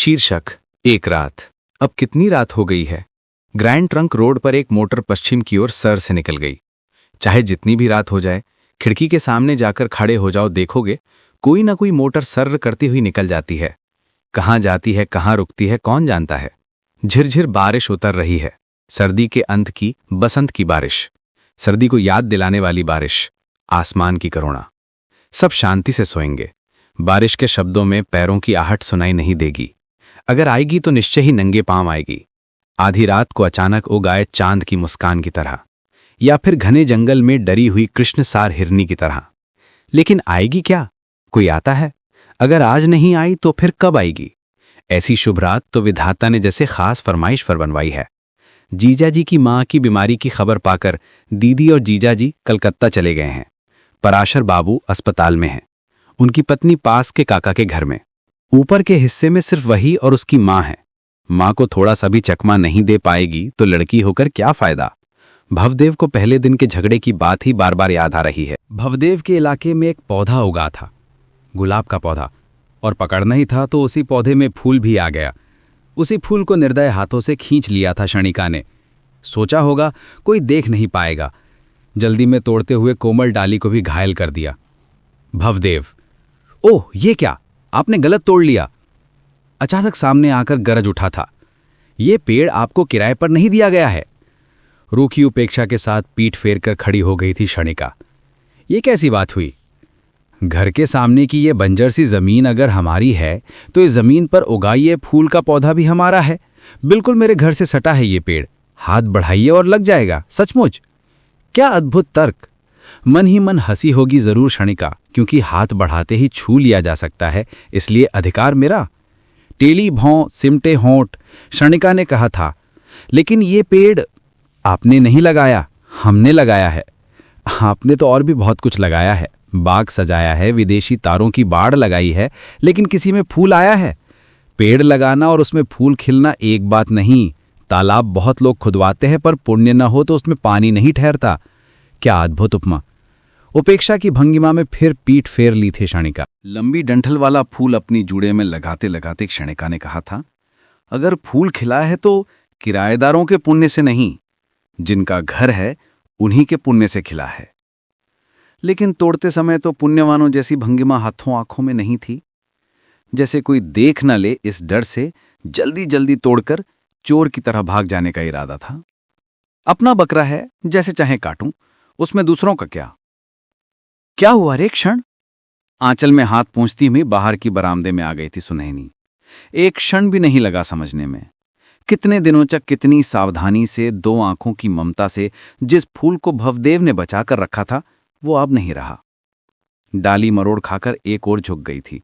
शीर्षक एक रात। अब कितनी रात हो गई है। ग्रैंड ट्रंक रोड पर एक मोटर पश्चिम की ओर सर से निकल गई। चाहे जितनी भी रात हो जाए, खिड़की के सामने जाकर खड़े हो जाओ, देखोगे कोई ना कोई मोटर सर्र करती हुई निकल जाती है। कहाँ जाती है, कहाँ रुकती है, कौन जानता है। झिरझिर बारिश उतर रही है। सर्दी के अंत की, बसंत की बारिश, सर्दी को याद दिलाने वाली बारिश, आसमान की करुणा। सब शांति से सोएंगे। बारिश के शब्दों में पैरों की आहट सुनाई नहीं देगी। अगर आएगी तो निश्चय ही नंगे पांव आएगी। आधी रात को अचानक उगाए चांद की मुस्कान की तरह, या फिर घने जंगल में डरी हुई कृष्णसार हिरनी की तरह। लेकिन आएगी क्या? कोई आता है? अगर आज नहीं आई तो फिर कब आएगी? ऐसी शुभ रात तो विधाता ने जैसे खास फरमाइश पर बनवाई है। जीजाजी की मां की बीमारी की खबर पाकर दीदी और जीजाजी कलकत्ता चले गए हैं। पराशर बाबू अस्पताल में हैं। उनकी पत्नी पास के काका के घर में। ऊपर के हिस्से में सिर्फ वही और उसकी मां है। मां को थोड़ा सा भी चकमा नहीं दे पाएगी तो लड़की होकर क्या फायदा। भवदेव को पहले दिन के झगड़े की बात ही बार बार याद आ रही है। भवदेव के इलाके में एक पौधा उगा था, गुलाब का पौधा, और पकड़ना ही था तो उसी पौधे में फूल भी आ गया। उसी फूल को निर्दय हाथों से खींच लिया था क्षणिका ने। सोचा होगा कोई देख नहीं पाएगा, जल्दी में तोड़ते हुए कोमल डाली को भी घायल कर दिया। भवदेव, ओह ये क्या, आपने गलत तोड़ लिया। अचानक सामने आकर गरज उठा था। ये पेड़ आपको किराए पर नहीं दिया गया है। रूखी उपेक्षा के साथ पीठ फेर कर खड़ी हो गई थी क्षणिका। ये कैसी बात हुई? घर के सामने की ये बंजर सी जमीन अगर हमारी है तो इस जमीन पर उगाइए फूल का पौधा भी हमारा है। बिल्कुल मेरे घर से सटा है ये पेड़। हाथ बढ़ाइए और लग जाएगा। सचमुच, क्या अद्भुत तर्क। मन ही मन हंसी होगी जरूर क्षणिका, क्योंकि हाथ बढ़ाते ही छू लिया जा सकता है, इसलिए अधिकार मेरा। टेली भौं सिमटे होंठ, क्षणिका ने कहा था। लेकिन ये पेड़ आपने नहीं लगाया, हमने लगाया है। आपने तो और भी बहुत कुछ लगाया है। बाग सजाया है, विदेशी तारों की बाड़ लगाई है, लेकिन किसी में फूल आया है? पेड़ लगाना और उसमें फूल खिलना एक बात नहीं। तालाब बहुत लोग खुदवाते हैं, पर पुण्य न हो तो उसमें पानी नहीं ठहरता। क्या अद्भुत उपमा। उपेक्षा की भंगिमा में फिर पीठ फेर ली थी क्षणिका। लंबी डंठल वाला फूल अपनी जूड़े में लगाते लगाते क्षणिका ने कहा था, अगर फूल खिला है तो किराएदारों के पुण्य से नहीं, जिनका घर है उन्हीं के पुण्य से खिला है। लेकिन तोड़ते समय तो पुण्यवानों जैसी भंगिमा हाथों आंखों में नहीं थी। जैसे कोई देख न ले, इस डर से जल्दी जल्दी तोड़कर चोर की तरह भाग जाने का इरादा था। अपना बकरा है, जैसे चाहे काटूं, उसमें दूसरों का क्या। क्या हुआ रे क्षण? आंचल में हाथ पूंछती हुई बाहर की बरामदे में आ गई थी सुनैनी। एक क्षण भी नहीं लगा समझने में। कितने दिनों तक कितनी सावधानी से, दो आंखों की ममता से जिस फूल को भवदेव ने बचाकर रखा था, वो अब नहीं रहा। डाली मरोड़ खाकर एक ओर झुक गई थी।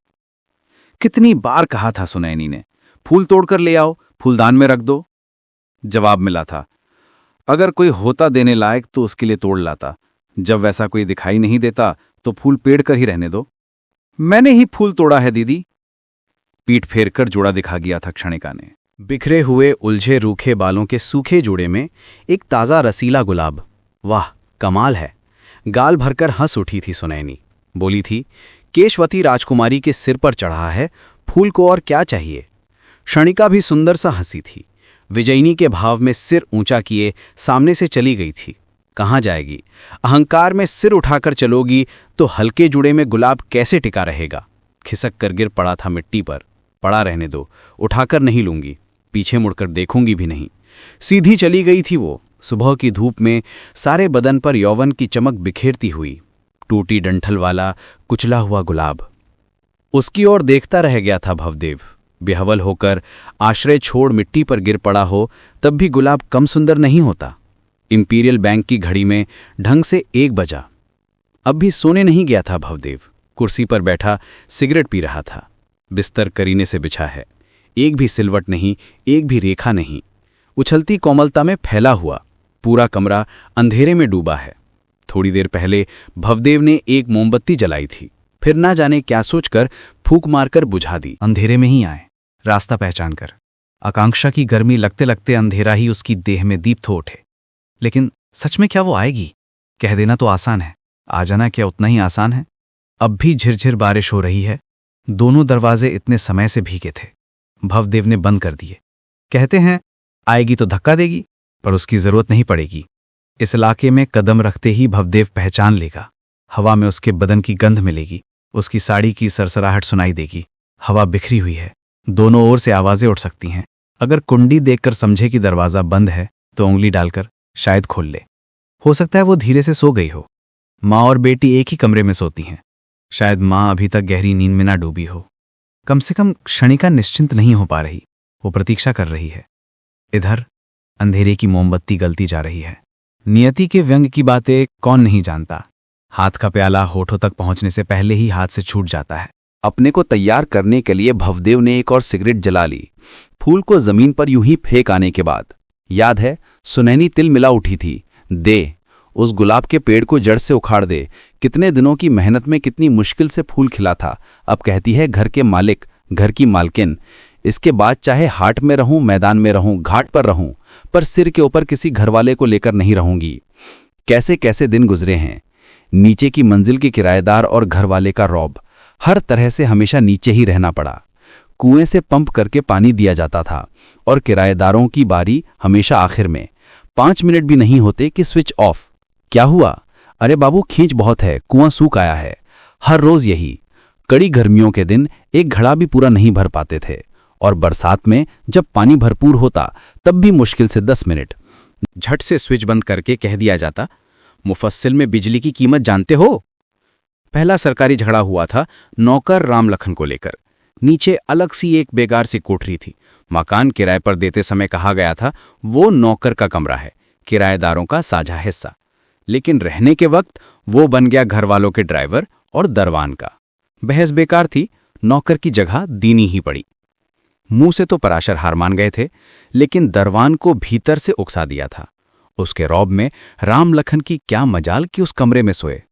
कितनी बार कहा था सुनैनी ने, फूल तोड़कर ले आओ, फूलदान में रख दो। जवाब मिला था, अगर कोई होता देने लायक तो उसके लिए तोड़ लाता। जब वैसा कोई दिखाई नहीं देता तो फूल पेड़ कर ही रहने दो। मैंने ही फूल तोड़ा है दीदी। पीठ फेर कर जोड़ा दिखा गया था क्षणिका ने। बिखरे हुए उलझे रूखे बालों के सूखे जोड़े में एक ताजा रसीला गुलाब। वाह कमाल है। गाल भरकर हंस उठी थी सुनैनी। बोली थी, केशवती राजकुमारी के सिर पर चढ़ा है, फूल को और क्या चाहिए। क्षणिका भी सुंदर सा हंसी थी। विजयिनी के भाव में सिर ऊंचा किए सामने से चली गई थी। कहाँ जाएगी? अहंकार में सिर उठाकर चलोगी तो हल्के जुड़े में गुलाब कैसे टिका रहेगा। खिसक कर गिर पड़ा था मिट्टी पर। पड़ा रहने दो, उठाकर नहीं लूंगी, पीछे मुड़कर देखूंगी भी नहीं। सीधी चली गई थी वो, सुबह की धूप में सारे बदन पर यौवन की चमक बिखेरती हुई। टूटी डंठल वाला कुचला हुआ गुलाब। उसकी ओर देखता रह गया था भवदेव। बेहवल होकर आश्रय छोड़ मिट्टी पर गिर पड़ा हो तब भी गुलाब कम सुंदर नहीं होता। इंपीरियल बैंक की घड़ी में ढंग से 1 बजा। अब भी सोने नहीं गया था भवदेव। कुर्सी पर बैठा सिगरेट पी रहा था। बिस्तर करीने से बिछा है। एक भी सिलवट नहीं, एक भी रेखा नहीं। उछलती कोमलता में फैला हुआ पूरा कमरा अंधेरे में डूबा है। थोड़ी देर पहले भवदेव ने एक मोमबत्ती जलाई थी, फिर ना जाने क्या सोचकर फूंक मारकर बुझा दी। अंधेरे में ही आए, रास्ता पहचान कर। आकांक्षा की गर्मी लगते लगते अंधेरा ही उसकी देह में दीप्त हो उठे। लेकिन सच में क्या वो आएगी? कह देना तो आसान है, आ जाना क्या उतना ही आसान है? अब भी झिरझिर बारिश हो रही है। दोनों दरवाजे इतने समय से भीगे थे। भवदेव ने बंद कर दिए। कहते हैं आएगी तो धक्का देगी, पर उसकी जरूरत नहीं पड़ेगी। इस इलाके में कदम रखते ही भवदेव पहचान लेगा। हवा में उसके बदन की गंध मिलेगी, उसकी साड़ी की सरसराहट सुनाई देगी। हवा बिखरी हुई है, दोनों ओर से आवाजें उठ सकती हैं। अगर कुंडी देखकर समझे कि दरवाजा बंद है तो उंगली डालकर शायद खोल ले। हो सकता है वो धीरे से सो गई हो। माँ और बेटी एक ही कमरे में सोती हैं। शायद माँ अभी तक गहरी नींद में ना डूबी हो। कम से कम क्षणिका निश्चिंत नहीं हो पा रही, वो प्रतीक्षा कर रही है। इधर अंधेरे की मोमबत्ती गलती जा रही है। नियति के व्यंग की बातें कौन नहीं जानता। हाथ का प्याला होठों तक पहुंचने से पहले ही हाथ से छूट जाता है। अपने को तैयार करने के लिए भवदेव ने एक और सिगरेट जला ली। फूल को जमीन पर यूं ही फेंक आने के बाद याद है, सुनहनी तिल मिला उठी थी। दे, उस गुलाब के पेड़ को जड़ से उखाड़ दे। कितने दिनों की मेहनत में कितनी मुश्किल से फूल खिला था। अब कहती है घर के मालिक, घर की मालकिन। इसके बाद चाहे हाट में रहूं, मैदान में रहूं, घाट पर रहूं, पर सिर के ऊपर किसी घरवाले को लेकर नहीं रहूंगी। कैसे कैसे दिन गुजरे हैं। नीचे की मंजिल के किराएदार और घरवाले का रौब। हर तरह से हमेशा नीचे ही रहना पड़ा। कुएं से पंप करके पानी दिया जाता था और किराएदारों की बारी हमेशा आखिर में। 5 मिनट भी नहीं होते कि स्विच ऑफ। क्या हुआ? अरे बाबू, खींच बहुत है, कुआं सूख आया है। हर रोज यही। कड़ी गर्मियों के दिन एक घड़ा भी पूरा नहीं भर पाते थे, और बरसात में जब पानी भरपूर होता तब भी मुश्किल से 10 मिनट। झट से स्विच बंद करके कह दिया जाता, मुफस्सिल में बिजली की कीमत जानते हो? पहला सरकारी झगड़ा हुआ था नौकर राम लखन को लेकर। नीचे अलग सी एक बेकार सी कोठरी थी। मकान किराए पर देते समय कहा गया था वो नौकर का कमरा है, किराएदारों का साझा हिस्सा। लेकिन रहने के वक्त वो बन गया घर वालों के ड्राइवर और दरवान का। बहस बेकार थी, नौकर की जगह दीनी ही पड़ी। मुंह से तो पराशर हार मान गए थे, लेकिन दरवान को भीतर से उकसा दिया था। उसके रौब में राम लखन की क्या मजाल कि उस कमरे में सोए।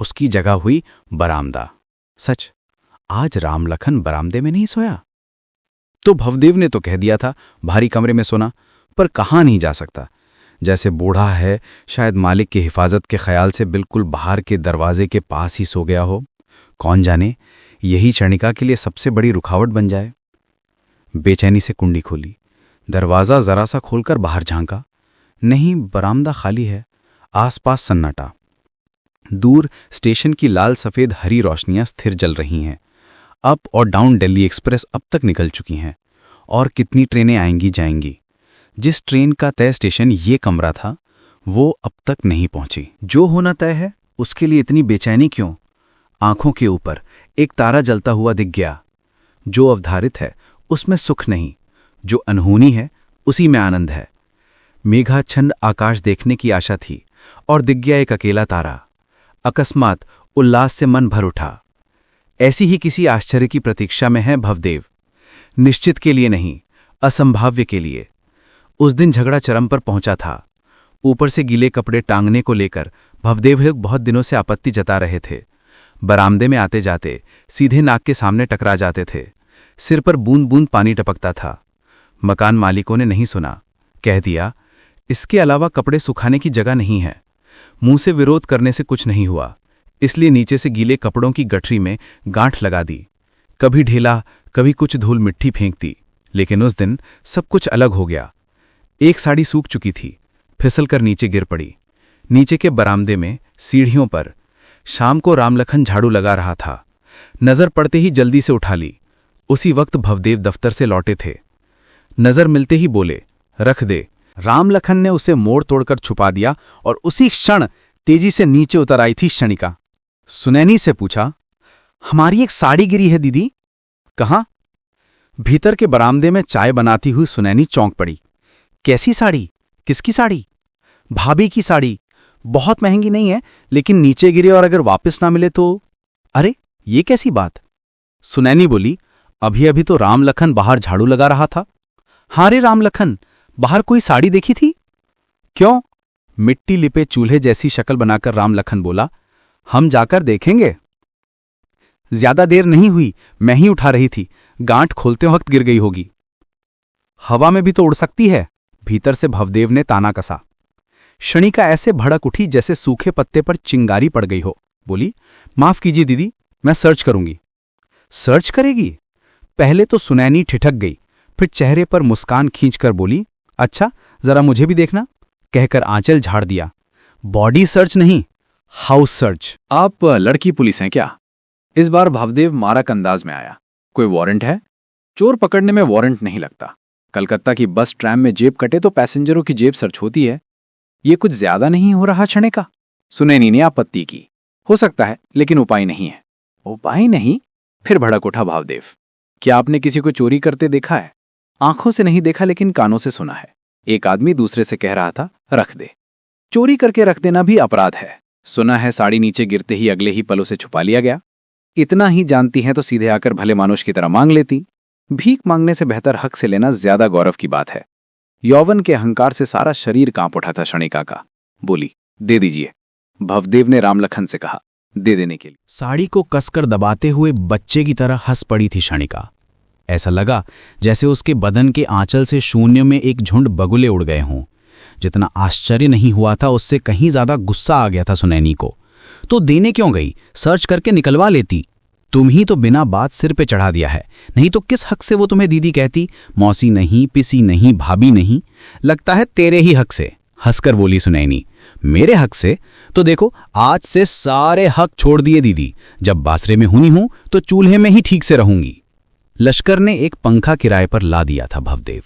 उसकी जगह हुई बरामदा। सच, आज राम लखन बरामदे में नहीं सोया। तो भवदेव ने तो कह दिया था भारी कमरे में सोना, पर कहाँ नहीं जा सकता। जैसे बूढ़ा है, शायद मालिक की हिफाजत के ख्याल से बिल्कुल बाहर के दरवाजे के पास ही सो गया हो। कौन जाने, यही क्षणिका के लिए सबसे बड़ी रुकावट बन जाए। बेचैनी से कुंडी खोली, दरवाजा जरा सा खोलकर बाहर झांका। नहीं, बरामदा खाली है। आसपास सन्नाटा। दूर स्टेशन की लाल सफेद हरी रोशनियां स्थिर जल रही हैं। अप और डाउन दिल्ली एक्सप्रेस अब तक निकल चुकी हैं, और कितनी ट्रेनें आएंगी जाएंगी। जिस ट्रेन का तय स्टेशन ये कमरा था, वो अब तक नहीं पहुंची। जो होना तय है, उसके लिए इतनी बेचैनी क्यों? आंखों के ऊपर एक तारा जलता हुआ दिख गया। जो अवधारित है उसमें सुख नहीं, जो अनहोनी है उसी में आनंद है। मेघाच्छन्न आकाश देखने की आशा थी, और दिख गया एक अकेला तारा। अकस्मात उल्लास से मन भर उठा। ऐसी ही किसी आश्चर्य की प्रतीक्षा में है भवदेव। निश्चित के लिए नहीं, असंभाव्य के लिए। उस दिन झगड़ा चरम पर पहुंचा था। ऊपर से गीले कपड़े टांगने को लेकर भवदेव लोग बहुत दिनों से आपत्ति जता रहे थे। बरामदे में आते जाते सीधे नाक के सामने टकरा जाते थे। सिर पर बूंद बूंद पानी टपकता था। मकान मालिकों ने नहीं सुना, कह दिया इसके अलावा कपड़े सुखाने की जगह नहीं है। मुंह से विरोध करने से कुछ नहीं हुआ, इसलिए नीचे से गीले कपड़ों की गठरी में गांठ लगा दी। कभी ढेला, कभी कुछ धूल मिट्टी फेंकती। लेकिन उस दिन सब कुछ अलग हो गया। एक साड़ी सूख चुकी थी, फिसल कर नीचे गिर पड़ी। नीचे के बरामदे में सीढ़ियों पर शाम को रामलखन झाड़ू लगा रहा था। नजर पड़ते ही जल्दी से उठा ली। उसी वक्त भवदेव दफ्तर से लौटे थे। नजर मिलते ही बोले, रख दे। रामलखन ने उसे मोड़ तोड़कर छुपा दिया, और उसी क्षण तेजी से नीचे उतर आई थी क्षणिका। सुनैनी से पूछा, हमारी एक साड़ी गिरी है दीदी। कहाँ? भीतर के बरामदे में चाय बनाती हुई सुनैनी चौंक पड़ी। कैसी साड़ी? किसकी साड़ी? भाभी की साड़ी। बहुत महंगी नहीं है, लेकिन नीचे गिरे और अगर वापस ना मिले तो? अरे ये कैसी बात? सुनैनी बोली, अभी अभी तो रामलखन बाहर झाड़ू लगा रहा था। हाँ रे रामलखन, बाहर कोई साड़ी देखी थी? क्यों? मिट्टी लिपे चूल्हे जैसी शक्ल बनाकर रामलखन बोला, हम जाकर देखेंगे। ज्यादा देर नहीं हुई, मैं ही उठा रही थी। गांठ खोलते वक्त गिर गई होगी। हवा में भी तो उड़ सकती है, भीतर से भवदेव ने ताना कसा। क्षणिका ऐसे भड़क उठी जैसे सूखे पत्ते पर चिंगारी पड़ गई हो। बोली, माफ कीजिए दीदी, मैं सर्च करूंगी। सर्च करेगी? पहले तो सुनैनी ठिठक गई, फिर चेहरे पर मुस्कान खींचकर बोली, अच्छा जरा मुझे भी देखना, कहकर आंचल झाड़ दिया। बॉडी सर्च नहीं, हाउस सर्च। आप लड़की पुलिस हैं क्या? इस बार भवदेव मारक अंदाज में आया। कोई वारंट है? चोर पकड़ने में वारंट नहीं लगता। कलकत्ता की बस ट्रैम में जेब कटे तो पैसेंजरों की जेब सर्च होती है। ये कुछ ज्यादा नहीं हो रहा क्षणे का? सुनैनी ने आपत्ति की। हो सकता है, लेकिन उपाय नहीं है। उपाय नहीं? फिर भड़क उठा भावदेव। क्या आपने किसी को चोरी करते देखा है? आंखों से नहीं देखा, लेकिन कानों से सुना है। एक आदमी दूसरे से कह रहा था, रख दे। चोरी करके रख देना भी अपराध है। सुना है साड़ी नीचे गिरते ही अगले ही पल उसे छुपा लिया गया। इतना ही जानती हैं तो सीधे आकर भले मानुष की तरह मांग लेती। भीख मांगने से बेहतर हक से लेना ज्यादा गौरव की बात है। यौवन के अहंकार से सारा शरीर कांप उठा था क्षणिका का। बोली, दे दीजिए। भवदेव ने रामलखन से कहा, दे देने के लिए। साड़ी को कसकर दबाते हुए बच्चे की तरह हंस पड़ी थी क्षणिका। ऐसा लगा जैसे उसके बदन के आंचल से शून्य में एक झुंड बगुले उड़ गए हों। जितना आश्चर्य नहीं हुआ था, उससे कहीं ज्यादा गुस्सा आ गया था सुनैनी को। तो देने क्यों गई? सर्च करके निकलवा लेती। तुम ही तो बिना बात सिर पे चढ़ा दिया है, नहीं तो किस हक से वो तुम्हें दीदी कहती? मौसी नहीं, पिसी नहीं, भाभी नहीं। लगता है तेरे ही हक से, हंसकर बोली सुनैनी। मेरे हक से? तो देखो, आज से सारे हक छोड़ दिए दीदी। जब बासरे में हुई हूं तो चूल्हे में ही ठीक से रहूंगी। लश्कर ने एक पंखा किराए पर ला दिया था भवदेव।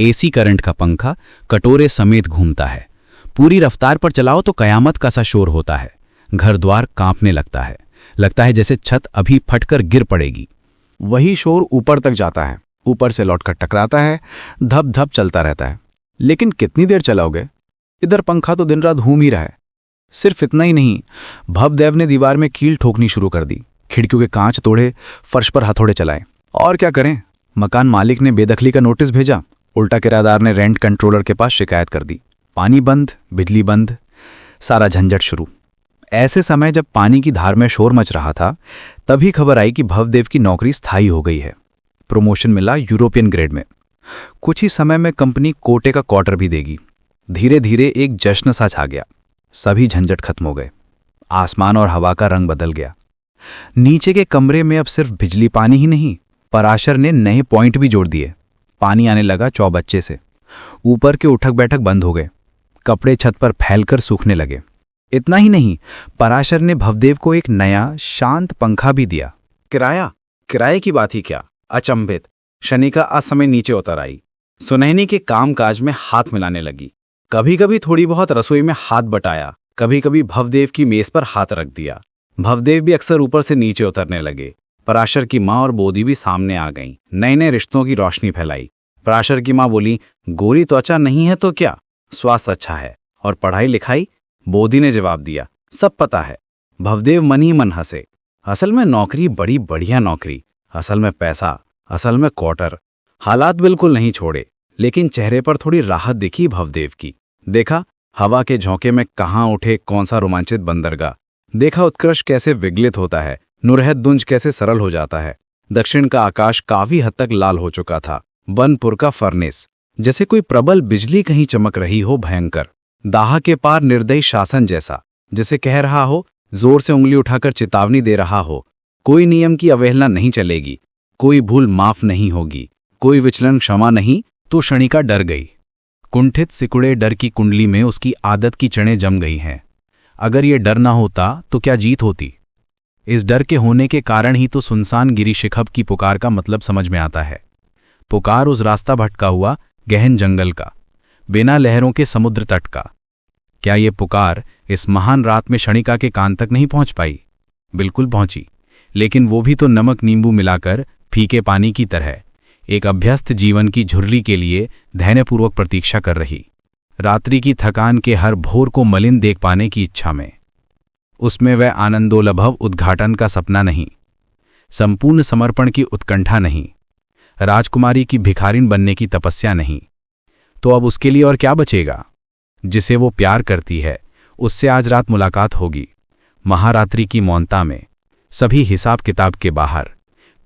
एसी करंट का पंखा कटोरे समेत घूमता है। पूरी रफ्तार पर चलाओ तो कयामत का सा शोर होता है। घर द्वार कांपने लगता है जैसे छत अभी फटकर गिर पड़ेगी। वही शोर ऊपर तक जाता है, ऊपर से लौटकर टकराता है, धप धप चलता रहता है। लेकिन कितनी देर चलाओगे? इधर पंखा तो दिन रात घूम ही रहा है। सिर्फ इतना ही नहीं, भवदेव ने दीवार में कील ठोकनी शुरू कर दी। खिड़कियों के कांच तोड़े, फर्श पर हथौड़े चलाए। और क्या करें? मकान मालिक ने बेदखली का नोटिस भेजा। उल्टा किराएदार ने रेंट कंट्रोलर के पास शिकायत कर दी। पानी बंद, बिजली बंद, सारा झंझट शुरू। ऐसे समय जब पानी की धार में शोर मच रहा था, तभी खबर आई कि भवदेव की नौकरी स्थायी हो गई है। प्रमोशन मिला यूरोपियन ग्रेड में। कुछ ही समय में कंपनी कोटे का क्वार्टर भी देगी। धीरे धीरे एक जश्न सा छा गया। सभी झंझट खत्म हो गए। आसमान और हवा का रंग बदल गया। नीचे के कमरे में अब सिर्फ बिजली पानी ही नहीं, पराशर ने नए पॉइंट भी जोड़ दिए। पानी आने लगा चौबच्चे से। ऊपर के उठक बैठक बंद हो गए। कपड़े छत पर फैलकर सूखने लगे। इतना ही नहीं, पराशर ने भवदेव को एक नया शांत पंखा भी दिया। किराए की बात ही क्या? अचंभित क्षणिका असमय नीचे उतर आई। सुनैनी के कामकाज में हाथ मिलाने लगी। कभी कभी थोड़ी बहुत रसोई में हाथ बटाया, कभी कभी भवदेव की मेज पर हाथ रख दिया। भवदेव भी अक्सर ऊपर से नीचे उतरने लगे। पराशर की माँ और बोधी भी सामने आ गईं। नए नए रिश्तों की रोशनी फैलाई। पराशर की माँ बोली, गोरी त्वचा नहीं है तो क्या, स्वास्थ्य अच्छा है। और पढ़ाई लिखाई? बोधी ने जवाब दिया, सब पता है। भवदेव मन ही मन हंसे। असल में नौकरी बड़ी बढ़िया नौकरी, असल में पैसा, असल में क्वार्टर। हालात बिल्कुल नहीं छोड़े, लेकिन चेहरे पर थोड़ी राहत दिखी भवदेव की। देखा हवा के झोंके में कहाँ उठे कौन सा रोमांचित बंदरगाह। देखा उत्कर्ष कैसे विगलित होता है, नुरहत-दुंज कैसे सरल हो जाता है। दक्षिण का आकाश काफी हद तक लाल हो चुका था। बनपुर का फर्नेस, जैसे कोई प्रबल बिजली कहीं चमक रही हो, भयंकर। दाह के पार निर्दयी शासन जैसा, जैसे कह रहा हो, जोर से उंगली उठाकर चेतावनी दे रहा हो, कोई नियम की अवहेलना नहीं चलेगी, कोई भूल माफ नहीं होगी, कोई विचलन क्षमा नहीं। तो क्षणिका डर गई। कुंठित सिकुड़े डर की कुंडली में उसकी आदत की चढ़ें जम गई हैं। अगर ये डर ना होता तो क्या जीत होती? इस डर के होने के कारण ही तो सुनसान गिरी शिखब की पुकार का मतलब समझ में आता है। पुकार उस रास्ता भटका हुआ गहन जंगल का, बिना लहरों के समुद्र तट का। क्या ये पुकार इस महान रात में क्षणिका के कान तक नहीं पहुंच पाई? बिल्कुल पहुंची, लेकिन वो भी तो नमक नींबू मिलाकर फीके पानी की तरह एक अभ्यस्त जीवन की झुर्री के लिए धैर्यपूर्वक प्रतीक्षा कर रही। रात्रि की थकान के हर भोर को मलिन देख पाने की इच्छा में। उसमें वह आनंदोलभव उद्घाटन का सपना नहीं, संपूर्ण समर्पण की उत्कंठा नहीं, राजकुमारी की भिखारिन बनने की तपस्या नहीं। तो अब उसके लिए और क्या बचेगा? जिसे वो प्यार करती है उससे आज रात मुलाकात होगी, महारात्रि की मौनता में, सभी हिसाब किताब के बाहर,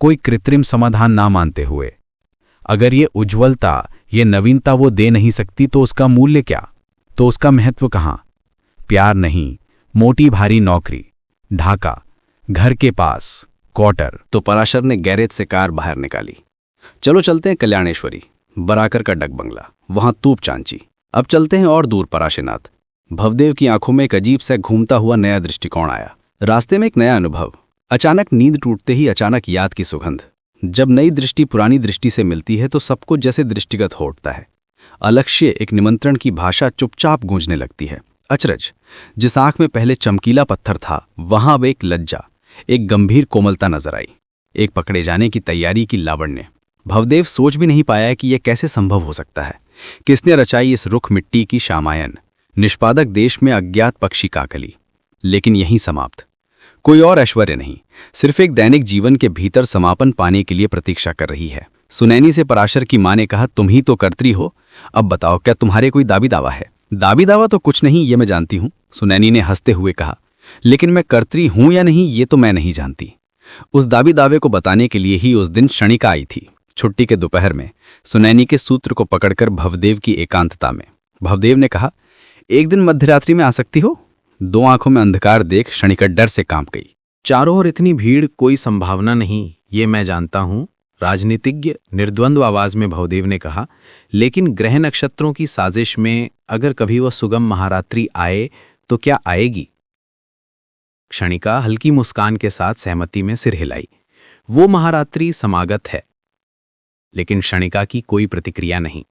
कोई कृत्रिम समाधान ना मानते हुए। अगर ये उज्ज्वलता, ये नवीनता वो दे नहीं सकती तो उसका मूल्य क्या? तो उसका महत्व कहाँ? प्यार नहीं, मोटी भारी नौकरी, ढाका, घर के पास, क्वार्टर। तो पराशर ने गैरेज से कार बाहर निकाली। चलो चलते हैं कल्याणेश्वरी, बराकर का डक बंगला, वहां तूप चांची। अब चलते हैं और दूर पराशेनाथ। भवदेव की आंखों में एक अजीब सा घूमता हुआ नया दृष्टिकोण आया। रास्ते में एक नया अनुभव। अचानक नींद टूटते ही अचानक याद की सुगंध। जब नई दृष्टि पुरानी दृष्टि से मिलती है तो सबको जैसे दृष्टिगत हो उठता है। अलक्ष्य एक निमंत्रण की भाषा चुपचाप गूंजने लगती है। अचरज, जिस आंख में पहले चमकीला पत्थर था वहां अब एक लज्जा, एक गंभीर कोमलता नजर आई, एक पकड़े जाने की तैयारी की लावण्य। भवदेव सोच भी नहीं पाया कि यह कैसे संभव हो सकता है। किसने रचाई इस रुख मिट्टी की शामायन, निष्पादक देश में अज्ञात पक्षी काकली। लेकिन यहीं समाप्त। कोई और ऐश्वर्य नहीं, सिर्फ एक दैनिक जीवन के भीतर समापन पाने के लिए प्रतीक्षा कर रही है। सुनैनी से पराशर की मां ने कहा, तुम ही तो कर्त्री हो, अब बताओ क्या तुम्हारे कोई दावी दावा है? दावी दावा तो कुछ नहीं, ये मैं जानती हूं, सुनैनी ने हंसते हुए कहा। लेकिन मैं कर्त्री हूं या नहीं ये तो मैं नहीं जानती। उस दावी दावे को बताने के लिए ही उस दिन क्षणिका आई थी, छुट्टी के दोपहर में, सुनैनी के सूत्र को पकड़कर भवदेव की एकांतता में। भवदेव ने कहा, एक दिन मध्यरात्रि में आ सकती हो? दो आंखों में अंधकार देख क्षणिका डर से कांप गई। चारों ओर इतनी भीड़, कोई संभावना नहीं, ये मैं जानता हूं, राजनीतिज्ञ निर्द्वंद्व आवाज में भवदेव ने कहा। लेकिन ग्रह नक्षत्रों की साजिश में अगर कभी वह सुगम महारात्रि आए तो क्या आएगी? क्षणिका हल्की मुस्कान के साथ सहमति में सिर हिलाई। वो महारात्रि समागत है। लेकिन क्षणिका की कोई प्रतिक्रिया नहीं।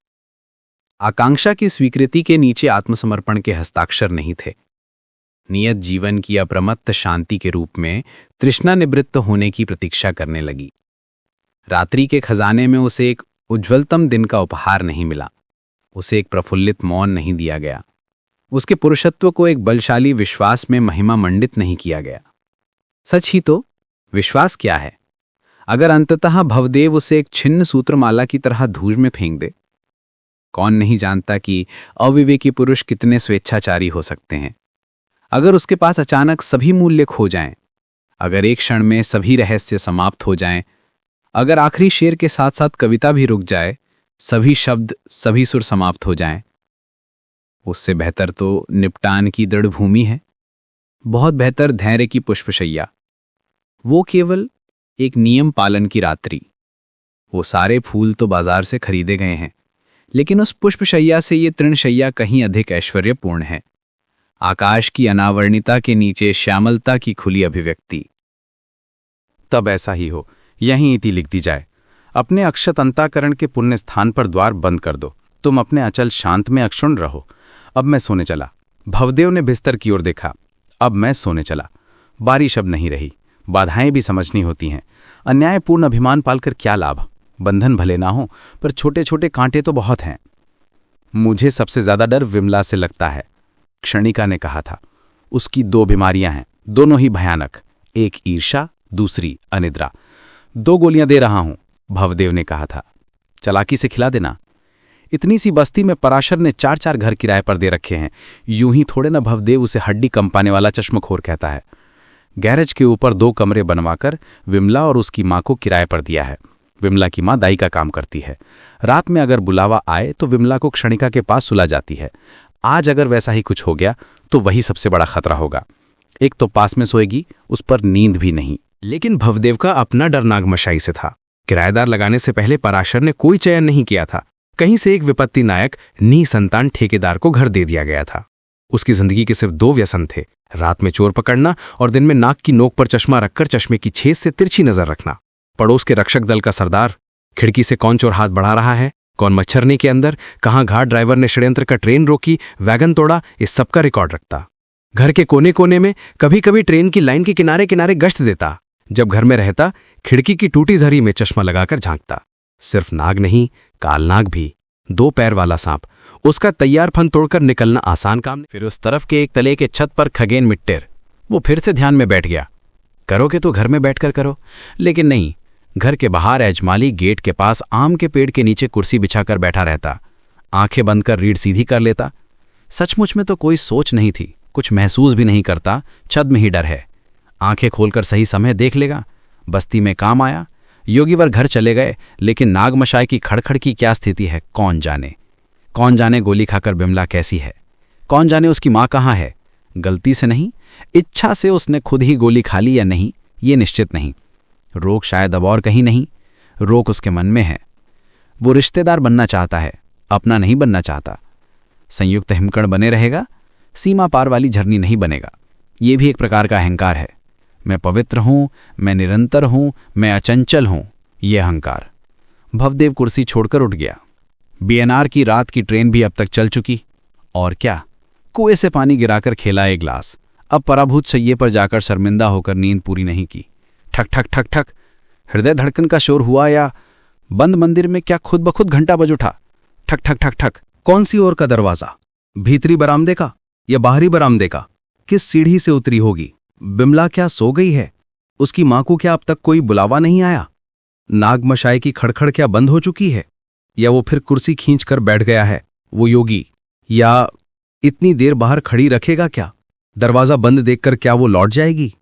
आकांक्षा की स्वीकृति के नीचे आत्मसमर्पण के हस्ताक्षर नहीं थे। नियत जीवन की अप्रमत्त शांति के रूप में तृष्णा निवृत्त होने की प्रतीक्षा करने लगी। रात्रि के खजाने में उसे एक उज्ज्वलतम दिन का उपहार नहीं मिला, उसे एक प्रफुल्लित मौन नहीं दिया गया, उसके पुरुषत्व को एक बलशाली विश्वास में महिमा मंडित नहीं किया गया। सच ही तो विश्वास क्या है अगर अंततः भवदेव उसे एक छिन्न सूत्रमाला की तरह धूज में फेंक दे? कौन नहीं जानता कि अविवेकी पुरुष कितने स्वेच्छाचारी हो सकते हैं। अगर उसके पास अचानक सभी मूल्य खो जाएं, अगर एक क्षण में सभी रहस्य समाप्त हो जाएं, अगर आखिरी शेर के साथ साथ कविता भी रुक जाए, सभी शब्द सभी सुर समाप्त हो जाएं, उससे बेहतर तो निपटान की दृढ़ भूमि है, बहुत बेहतर धैर्य की पुष्पशैया। वो केवल एक नियम पालन की रात्रि। वो सारे फूल तो बाजार से खरीदे गए हैं, लेकिन उस पुष्पशैया से ये तृणशैया कहीं अधिक ऐश्वर्यपूर्ण है। आकाश की अनावरणिता के नीचे श्यामलता की खुली अभिव्यक्ति। तब ऐसा ही हो, यहीं इति लिख दी जाए। अपने अक्षत अंताकरण के पुण्य स्थान पर द्वार बंद कर दो। तुम अपने अचल शांत में अक्षुण्ण रहो। अब मैं सोने चला। भवदेव ने बिस्तर की ओर देखा। अब मैं सोने चला। बारिश अब नहीं रही। बाधाएं भी समझनी होती हैं। अन्यायपूर्ण अभिमान पालकर क्या लाभ? बंधन भले ना हो, पर छोटे छोटे कांटे तो बहुत हैं। मुझे सबसे ज्यादा डर विमला से लगता है, क्षणिका ने कहा था। उसकी दो बीमारियां हैं, दोनों ही भयानक, एक ईर्ष्या, दूसरी अनिद्रा। 2 गोलियां दे रहा हूं, भवदेव ने कहा था। चालाकी से खिला देना। इतनी सी बस्ती में पराशर ने 4-4 घर किराए पर दे रखे हैं। यूं ही थोड़े ना भवदेव उसे हड्डी कंपाने वाला चश्मखोर कहता है। गैरेज के ऊपर 2 कमरे बनवाकर विमला और उसकी मां को किराए पर दिया है। विमला की मां दाई का काम करती है। रात में अगर बुलावा आए तो विमला को क्षणिका के पास सुला जाती है। आज अगर वैसा ही कुछ हो गया तो वही सबसे बड़ा खतरा होगा। एक तो पास में सोएगी, उस पर नींद भी नहीं। लेकिन भवदेव का अपना डर नागमशाई से था। किराएदार लगाने से पहले पराशर ने कोई चयन नहीं किया था। कहीं से एक विपत्ति नायक निसंतान ठेकेदार को घर दे दिया गया था। उसकी जिंदगी के सिर्फ 2 व्यसन थे, रात में चोर पकड़ना और दिन में नाक की नोक पर चश्मा रखकर चश्मे की छेद से तिरछी नजर रखना। पड़ोस के रक्षक दल का सरदार, खिड़की से कौन चोर हाथ बढ़ा रहा है, कौन मच्छरनी के अंदर, कहाँ घाट ड्राइवर ने षड्यंत्र का ट्रेन रोकी, वैगन तोड़ा, इस सब का रिकॉर्ड रखता। घर के कोने कोने में कभी कभी ट्रेन की लाइन के किनारे किनारे गश्त देता। जब घर में रहता, खिड़की की टूटी झरी में चश्मा लगाकर झांकता। सिर्फ नाग नहीं, कालनाग भी, 2 पैर वाला सांप। उसका तैयार फन तोड़कर निकलना आसान काम नहीं। फिर उस तरफ के एक तले के छत पर खगेन मिट्टेर। वो फिर से ध्यान में बैठ गया। करोगे तो घर में बैठकर करो, लेकिन नहीं, घर के बाहर एजमाली गेट के पास आम के पेड़ के नीचे कुर्सी बिछाकर बैठा रहता। आंखें बंद कर रीढ़ सीधी कर लेता। सचमुच में तो कोई सोच नहीं थी, कुछ महसूस भी नहीं करता, छद में ही डर है। आंखें खोलकर सही समय देख लेगा। बस्ती में काम आया, योगीवर घर चले गए, लेकिन नागमशाय की खड़खड़ की क्या स्थिति है कौन जाने। कौन जाने गोली खाकर बिमला कैसी है, कौन जाने उसकी मां कहाँ है। गलती से नहीं, इच्छा से उसने खुद ही गोली खा ली या नहीं, ये निश्चित नहीं। रोग शायद अब और कहीं नहीं, रोग उसके मन में है। वो रिश्तेदार बनना चाहता है, अपना नहीं बनना चाहता। संयुक्त हिमकण बने रहेगा, सीमा पार वाली झरनी नहीं बनेगा। ये भी एक प्रकार का अहंकार है। मैं पवित्र हूं, मैं निरंतर हूं, मैं अचंचल हूं, यह अहंकार। भवदेव कुर्सी छोड़कर उठ गया। बीएनआर की रात की ट्रेन भी अब तक चल चुकी। और क्या, कुएं से पानी गिराकर खेला एक गिलास, अब पराभूत शैये पर जाकर शर्मिंदा होकर नींद पूरी नहीं की। ठक ठक ठक ठक, हृदय धड़कन का शोर हुआ या बंद मंदिर में क्या खुद ब खुद घंटा बज उठा? ठक ठक ठक ठक। कौन सी ओर का दरवाजा? भीतरी बरामदे का या बाहरी बरामदे का? किस सीढ़ी से उतरी होगी? बिमला क्या सो गई है? उसकी मां को क्या अब तक कोई बुलावा नहीं आया? नागमशाई की खड़खड़ क्या बंद हो चुकी है? या वो फिर कुर्सी खींचकर बैठ गया है वो योगी? या इतनी देर बाहर खड़ी रखेगा क्या? दरवाजा बंद देखकर क्या वो लौट जाएगी?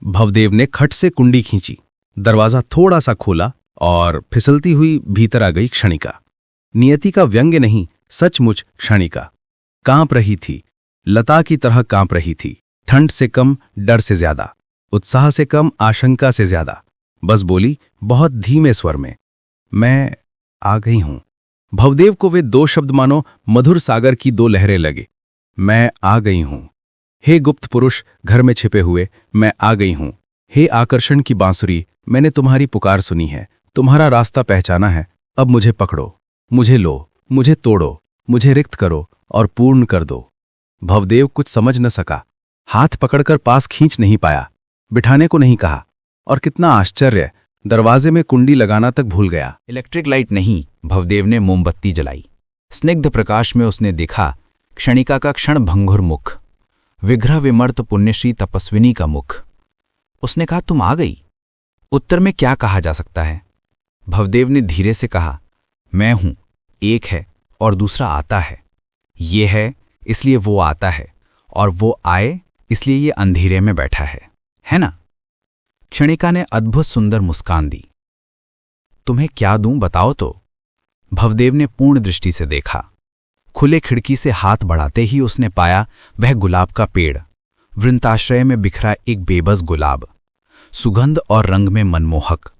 भवदेव ने खट से कुंडी खींची, दरवाजा थोड़ा सा खोला और फिसलती हुई भीतर आ गई क्षणिका। नियति का व्यंग्य नहीं, सचमुच क्षणिका कांप रही थी, लता की तरह कांप रही थी। ठंड से कम, डर से ज्यादा, उत्साह से कम, आशंका से ज्यादा। बस बोली बहुत धीमे स्वर में, मैं आ गई हूं। भवदेव को वे दो शब्द मानो मधुर सागर की दो लहरें लगे। मैं आ गई हूं। हे गुप्त पुरुष घर में छिपे हुए, मैं आ गई हूं। हे आकर्षण की बांसुरी, मैंने तुम्हारी पुकार सुनी है, तुम्हारा रास्ता पहचाना है। अब मुझे पकड़ो, मुझे लो, मुझे तोड़ो, मुझे रिक्त करो और पूर्ण कर दो। भवदेव कुछ समझ न सका, हाथ पकड़कर पास खींच नहीं पाया, बिठाने को नहीं कहा। और कितना आश्चर्य, दरवाजे में कुंडी लगाना तक भूल गया। इलेक्ट्रिक लाइट नहीं, भवदेव ने मोमबत्ती जलाई। स्निग्ध प्रकाश में उसने देखा क्षणिका का क्षणभंगुर मुख, विग्रह विमर्त पुण्यश्री तपस्विनी का मुख। उसने कहा, तुम आ गई। उत्तर में क्या कहा जा सकता है? भवदेव ने धीरे से कहा, मैं हूं, एक है और दूसरा आता है। ये है इसलिए वो आता है, और वो आए इसलिए ये अंधेरे में बैठा है ना? क्षणिका ने अद्भुत सुंदर मुस्कान दी। तुम्हें क्या दूं बताओ तो? भवदेव ने पूर्ण दृष्टि से देखा। खुले खिड़की से हाथ बढ़ाते ही उसने पाया वह गुलाब का पेड़, वृंताश्रय में बिखरा एक बेबस गुलाब, सुगंध और रंग में मनमोहक,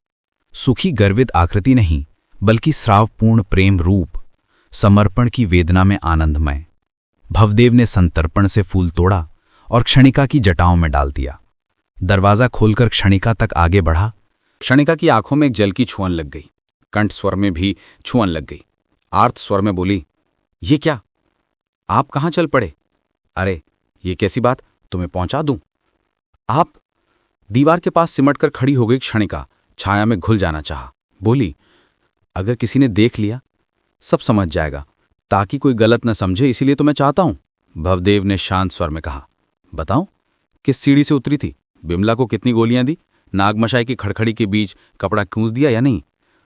सुखी गर्वित आकृति नहीं बल्कि श्रावपूर्ण प्रेम रूप, समर्पण की वेदना में आनंदमय। भवदेव ने संतर्पण से फूल तोड़ा और क्षणिका की जटाओं में डाल दिया। दरवाजा खोलकर क्षणिका तक आगे बढ़ा। क्षणिका की आंखों में एक जल की छुअन लग गई, कंठ स्वर में भी छुअन लग गई। आर्त स्वर में बोली, ये क्या, आप कहाँ चल पड़े? अरे ये कैसी बात, तुम्हें पहुंचा दूं? आप? दीवार के पास सिमटकर खड़ी हो गई क्षणिका, छाया में घुल जाना चाहा। बोली, अगर किसी ने देख लिया सब समझ जाएगा, ताकि कोई गलत न समझे, इसीलिए तो मैं चाहता हूं। भवदेव ने शांत स्वर में कहा, बताओ किस सीढ़ी से उतरी थी? बिमला को कितनी गोलियां दी? नागमशाई की खड़खड़ी के बीच कपड़ा कूंस दिया या नहीं?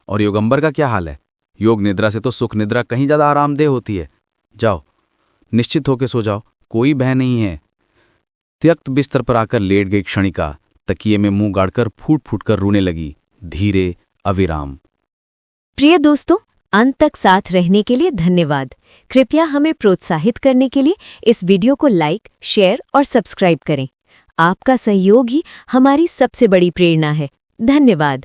और योगंबर का क्या हाल है? योग निद्रा से तो सुख निद्रा कहीं ज्यादा आरामदेह होती है। जाओ निश्चित होकर सो जाओ, कोई भय नहीं है। त्यक्त बिस्तर पर आकर लेट गई क्षणिका, तकिए में मुंह गाड़कर फूट फूट कर रोने लगी, धीरे अविराम। प्रिय दोस्तों, अंत तक साथ रहने के लिए धन्यवाद। कृपया हमें प्रोत्साहित करने के लिए इस वीडियो को लाइक, शेयर और सब्सक्राइब करें। आपका सहयोग ही हमारी सबसे बड़ी प्रेरणा है। धन्यवाद।